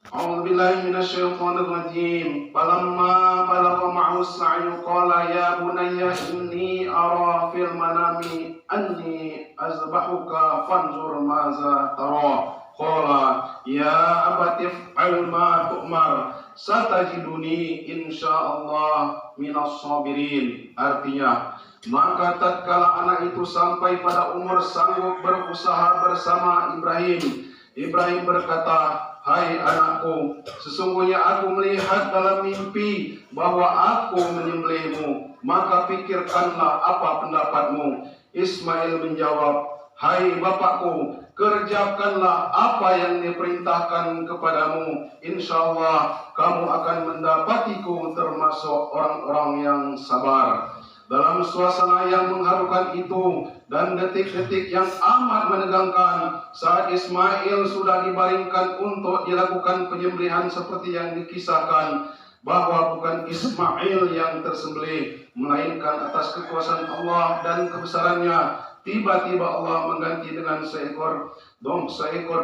أعوذ بالله من الشيطان الرجيم فلما بلغ معه السعي قال يا بني إني أرى في المنام أني أذبحك فانظر ماذا ترى قال يا أبت افعل ما تؤمر satajiduni insyaallah minas sabirin. Artinya, maka tatkala anak itu sampai pada umur sanggup berusaha bersama Ibrahim berkata, hai anakku, sesungguhnya aku melihat dalam mimpi bahwa aku menyembelihmu, maka pikirkanlah apa pendapatmu. Ismail menjawab, hai bapakku, kerjakanlah apa yang diperintahkan kepadamu. Insyaallah kamu akan mendapatiku termasuk orang-orang yang sabar. Dalam suasana yang mengharukan itu dan detik-detik yang amat menegangkan, saat Ismail sudah dibaringkan untuk dilakukan penyembelihan seperti yang dikisahkan, bahwa bukan Ismail yang tersembelih, melainkan atas kekuasaan Allah dan kebesarannya, tiba-tiba Allah mengganti dengan seekor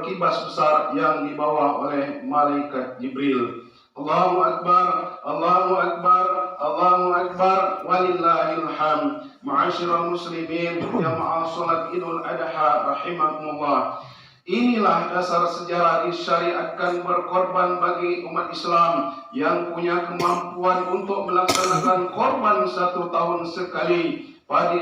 kibas besar yang dibawa oleh malaikat Jibril. Allahu Akbar, Allahu Akbar, Allahu Akbar, walillahil hamd. Ma'asyiral muslimin, jamaah salat Idul Adha rahimakumullah. Inilah dasar sejarah disyariatkan berkorban bagi umat Islam yang punya kemampuan untuk melaksanakan korban 1 tahun sekali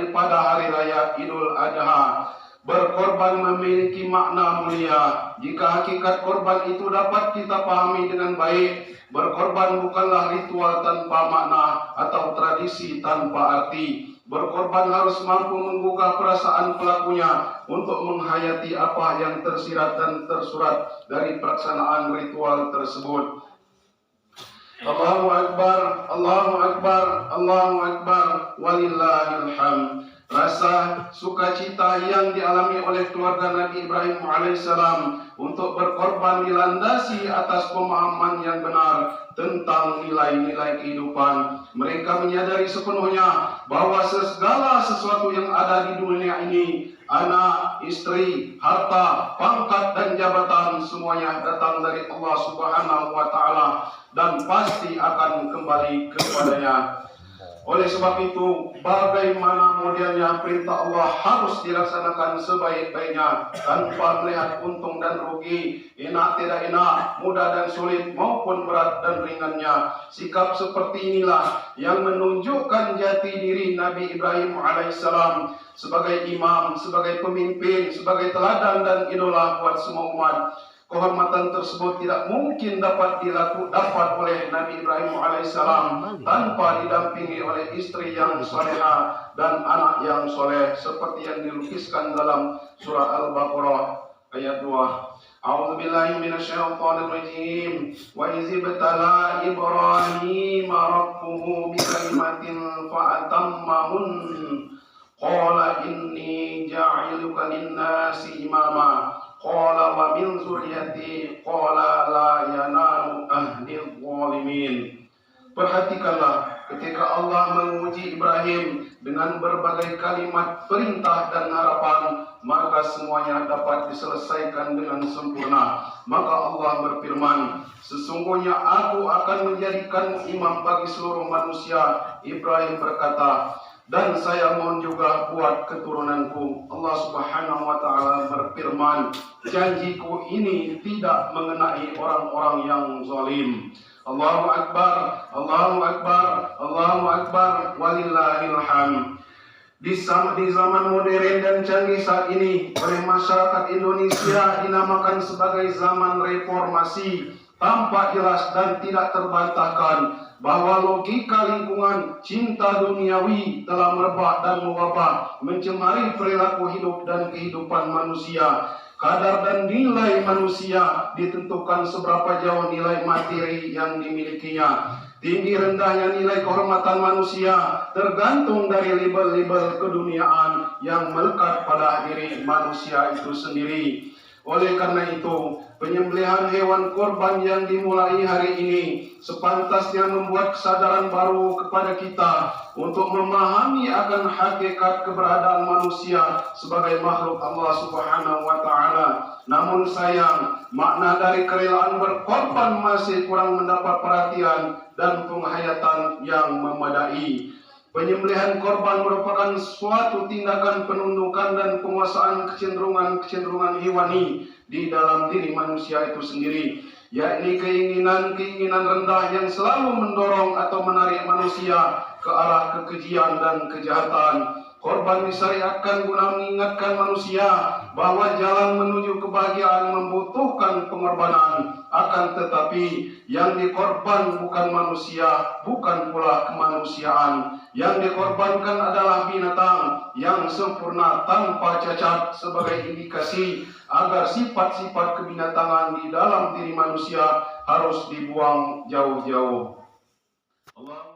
pada hari raya Idul Adha. Berkorban memiliki makna mulia. Jika hakikat korban itu dapat kita pahami dengan baik, berkorban bukanlah ritual tanpa makna atau tradisi tanpa arti. Berkorban harus mampu menggugah perasaan pelakunya untuk menghayati apa yang tersirat dan tersurat dari pelaksanaan ritual tersebut. Allahu Akbar, Allahu Akbar, Allahu Akbar, walillahil hamd. Rasa sukacita yang dialami oleh keluarga Nabi Ibrahim alaihissalam untuk berkorban dilandasi atas pemahaman yang benar tentang nilai-nilai kehidupan. Mereka menyadari sepenuhnya bahwa segala sesuatu yang ada di dunia ini, anak, istri, harta, pangkat dan jabatan, semuanya datang dari Allah Subhanahu wa taala dan pasti akan kembali kepadanya. Oleh sebab itu, bagaimana modelnya perintah Allah harus dilaksanakan sebaik-baiknya tanpa melihat untung dan rugi, enak tidak enak, mudah dan sulit maupun berat dan ringannya. Sikap seperti inilah yang menunjukkan jati diri Nabi Ibrahim alaihissalam sebagai imam, sebagai pemimpin, sebagai teladan dan idola buat semua umat. Kehormatan tersebut tidak mungkin dapat oleh Nabi Ibrahim alaihissalam tanpa didampingi oleh istri yang salehah dan anak yang soleh, seperti yang dilukiskan dalam surah Al-Baqarah ayat 2. A'udzu billahi minasyaitonir rajim. Wa iz ibtala Ibrahim rabbuhu bikalimatin fa'atammahun. Qala inni ja'iluka lin-nasi imama. Qala wa min zuriyati qala la yanalu ahdil zalimin. Perhatikanlah ketika Allah menguji Ibrahim dengan berbagai kalimat perintah dan harapan, maka semuanya dapat diselesaikan dengan sempurna. Maka Allah berfirman, sesungguhnya aku akan menjadikanmu imam bagi seluruh manusia. Ibrahim berkata, dan saya mohon juga buat keturunanku. Allah Subhanahu wa taala berfirman, janjiku ini tidak mengenai orang-orang yang zalim. Allahu Akbar, Allahu Akbar, Allahu Akbar, walillahil hamd. Di zaman modern dan canggih saat ini, oleh masyarakat Indonesia dinamakan sebagai zaman reformasi, tampak jelas dan tidak terbantahkan bahwa logika lingkungan, cinta duniawi telah merebak dan mewabah, mencemari perilaku hidup dan kehidupan manusia. Kadar dan nilai manusia ditentukan seberapa jauh nilai materi yang dimilikinya. Tinggi rendahnya nilai kehormatan manusia tergantung dari label-label keduniaan yang melekat pada diri manusia itu sendiri. Oleh karena itu, penyembelihan hewan korban yang dimulai hari ini sepantasnya membuat kesadaran baru kepada kita untuk memahami akan hakikat keberadaan manusia sebagai makhluk Allah Subhanahu wa taala. Namun sayang, makna dari kerelaan berkorban masih kurang mendapat perhatian dan penghayatan yang memadai. Penyembelihan korban merupakan suatu tindakan penundukan dan penguasaan kecenderungan-kecenderungan hewani di dalam diri manusia itu sendiri, yakni keinginan-keinginan rendah yang selalu mendorong atau menarik manusia ke arah kekejian dan kejahatan. Korban disyariatkan guna mengingatkan manusia bahwa jalan menuju kebahagiaan membutuhkan pengorbanan. Akan tetapi yang dikorban bukan manusia, bukan pula kemanusiaan. Yang dikorbankan adalah binatang yang sempurna tanpa cacat sebagai indikasi agar sifat-sifat kebinatangan di dalam diri manusia harus dibuang jauh-jauh. Allah